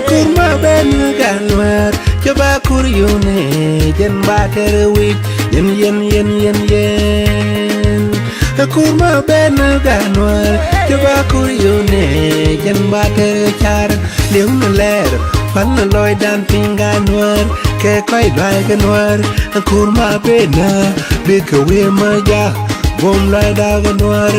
kurma ben ganwar coba kuryune jen baterwit yen kurma ben ganwar coba kuryune jen bater char liung ler fan loy dan pinganwar ke koi loy ganwar kurma bena bikawe maja bom loy da ganwar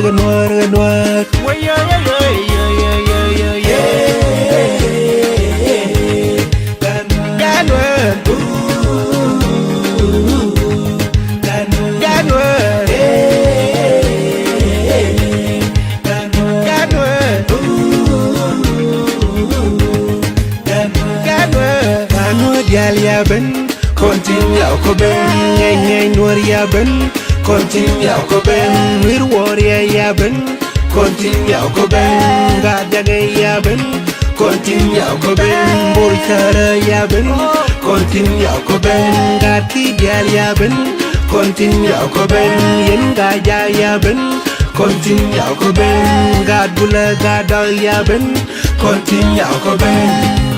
Yal ya ben kontin yaw ko ben ngay nuor ya ben kontin yaw ko ben wir wor ya ben kontin yaw ko ben ga daga ya ben kontin yaw ko ben bur kara ya ben kontin yaw ko ben ga ti yal ya ben kontin yaw ko ben yen ga ya ben kontin yaw ko ben ga bula ga da ya ben kontin yaw ko ben